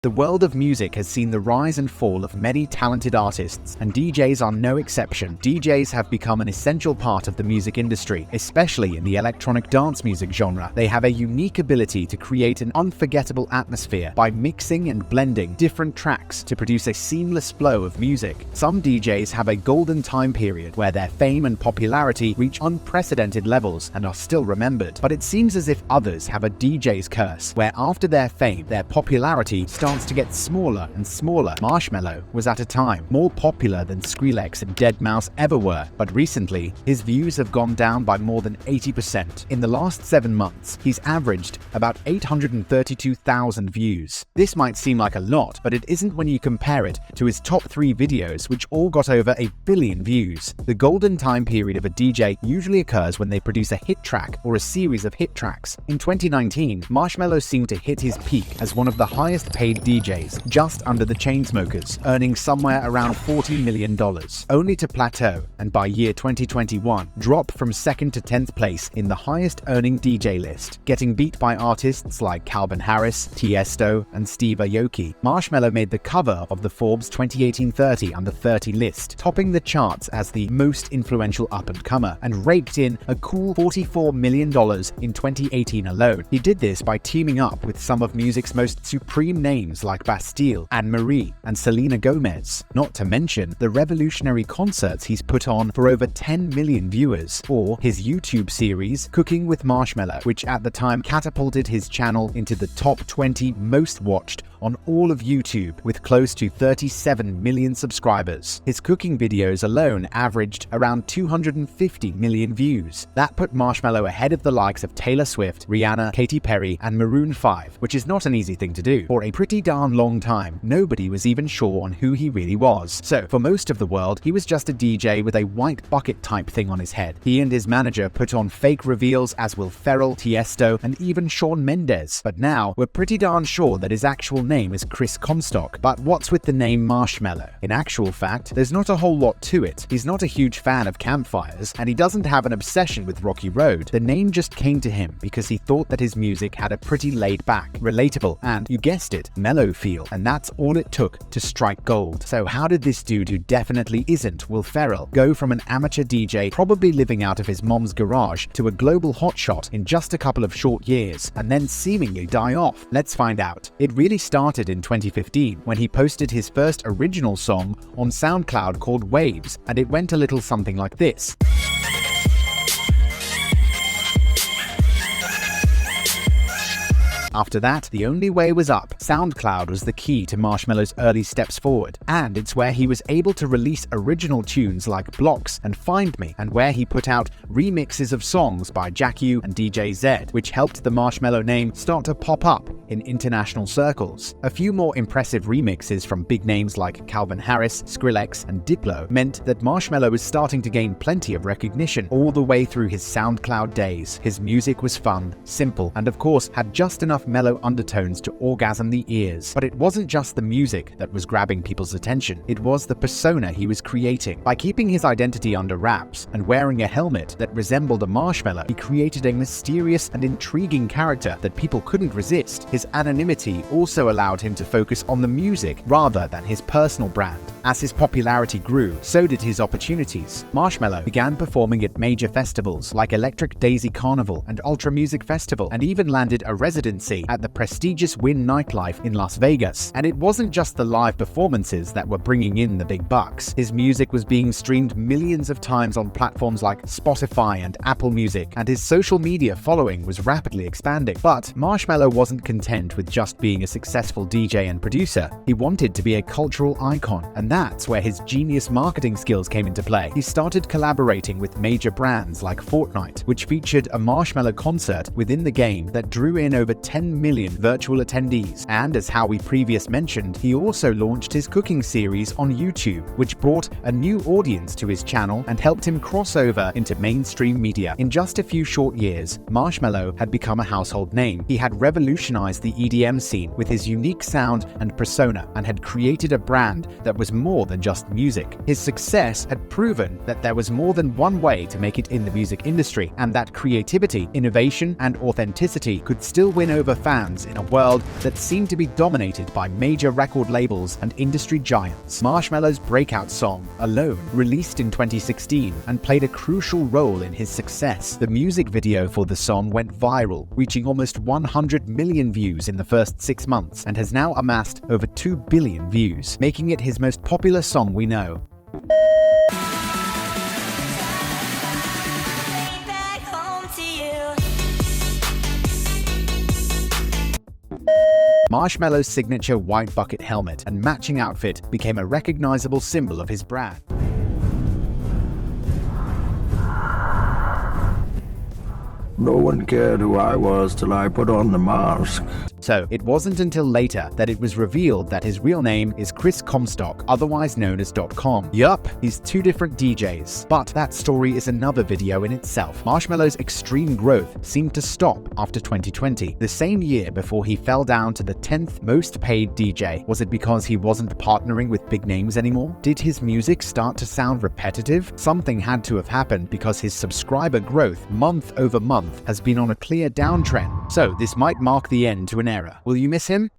The world of music has seen the rise and fall of many talented artists, and DJs are no exception. DJs have become an essential part of the music industry, especially in the electronic dance music genre. They have a unique ability to create an unforgettable atmosphere by mixing and blending different tracks to produce a seamless flow of music. Some DJs have a golden time period where their fame and popularity reach unprecedented levels and are still remembered. But it seems as if others have a DJ's curse, where after their fame, their popularity starts to get smaller and smaller. Marshmello was at a time more popular than Skrillex and DeadMau5 ever were, but recently his views have gone down by more than 80%. In the last 7 months, he's averaged about 832,000 views. This might seem like a lot, but it isn't when you compare it to his top 3 videos, which all got over 1 billion views. The golden time period of a DJ usually occurs when they produce a hit track or a series of hit tracks. In 2019, Marshmello seemed to hit his peak as one of the highest paid DJs, just under the Chainsmokers, earning somewhere around $40 million, only to plateau and by year 2021 drop from 2nd to 10th place in the highest earning DJ list, getting beat by artists like Calvin Harris, Tiesto, and Steve Aoki. Marshmello made the cover of the Forbes 2018 30 under 30 list, topping the charts as the most influential up-and-comer, and raked in a cool $44 million in 2018 alone. He did this by teaming up with some of music's most supreme names like Bastille, Anne-Marie, and Selena Gomez, not to mention the revolutionary concerts he's put on for over 10 million viewers, or his YouTube series Cooking with Marshmello, which at the time catapulted his channel into the top 20 most watched on all of YouTube with close to 37 million subscribers. His cooking videos alone averaged around 250 million views. That put Marshmello ahead of the likes of Taylor Swift, Rihanna, Katy Perry, and Maroon 5, which is not an easy thing to do. For a pretty darn long time, nobody was even sure on who he really was. So, for most of the world, he was just a DJ with a white bucket type thing on his head. He and his manager put on fake reveals as Will Ferrell, Tiesto, and even Shawn Mendes. But now, we're pretty darn sure that his actual name is Chris Comstock. But what's with the name Marshmello? In actual fact, there's not a whole lot to it. He's not a huge fan of campfires, and he doesn't have an obsession with Rocky Road. The name just came to him because he thought that his music had a pretty laid-back, relatable, and, you guessed it, mellow feel, and that's all it took to strike gold. So how did this dude, who definitely isn't Will Ferrell, go from an amateur DJ probably living out of his mom's garage to a global hotshot in just a couple of short years, and then seemingly die off? Let's find out. It really started in 2015 when he posted his first original song on SoundCloud called Waves, and it went a little something like this. After that, the only way was up. SoundCloud was the key to Marshmello's early steps forward, and it's where he was able to release original tunes like Blocks and Find Me, and where he put out remixes of songs by Jack U and DJ Z, which helped the Marshmello name start to pop up in international circles. A few more impressive remixes from big names like Calvin Harris, Skrillex, and Diplo meant that Marshmello was starting to gain plenty of recognition all the way through his SoundCloud days. His music was fun, simple, and of course had just enough mellow undertones to orgasm the ears. But it wasn't just the music that was grabbing people's attention, it was the persona he was creating. By keeping his identity under wraps and wearing a helmet that resembled a marshmallow, he created a mysterious and intriguing character that people couldn't resist. His anonymity also allowed him to focus on the music rather than his personal brand. As his popularity grew, so did his opportunities. Marshmello began performing at major festivals like Electric Daisy Carnival and Ultra Music Festival, and even landed a residency at the prestigious Wynn nightlife in Las Vegas. And it wasn't just the live performances that were bringing in the big bucks. His music was being streamed millions of times on platforms like Spotify and Apple Music, and his social media following was rapidly expanding. But Marshmello wasn't content with just being a successful DJ and producer. He wanted to be a cultural icon, and that's where his genius marketing skills came into play. He started collaborating with major brands like Fortnite, which featured a Marshmello concert within the game that drew in over 10 million virtual attendees. And as how we previously mentioned, he also launched his cooking series on YouTube, which brought a new audience to his channel and helped him cross over into mainstream media. In just a few short years, Marshmello had become a household name. He had revolutionized the EDM scene with his unique sound and persona, and had created a brand that was more than just music. His success had proven that there was more than one way to make it in the music industry, and that creativity, innovation, and authenticity could still win over over fans in a world that seemed to be dominated by major record labels and industry giants. Marshmello's breakout song, Alone, released in 2016 and played a crucial role in his success. The music video for the song went viral, reaching almost 100 million views in the first 6 months and has now amassed over 2 billion views, making it his most popular song we know. Marshmello's signature white bucket helmet and matching outfit became a recognizable symbol of his brand. No one cared who I was till I put on the mask. So, it wasn't until later that it was revealed that his real name is Chris Comstock, otherwise known as .com. Yup, he's 2 different DJs, but that story is another video in itself. Marshmello's extreme growth seemed to stop after 2020, the same year before he fell down to the 10th most paid DJ. Was it because he wasn't partnering with big names anymore? Did his music start to sound repetitive? Something had to have happened because his subscriber growth month over month has been on a clear downtrend. So this might mark the end to an era. Will you miss him?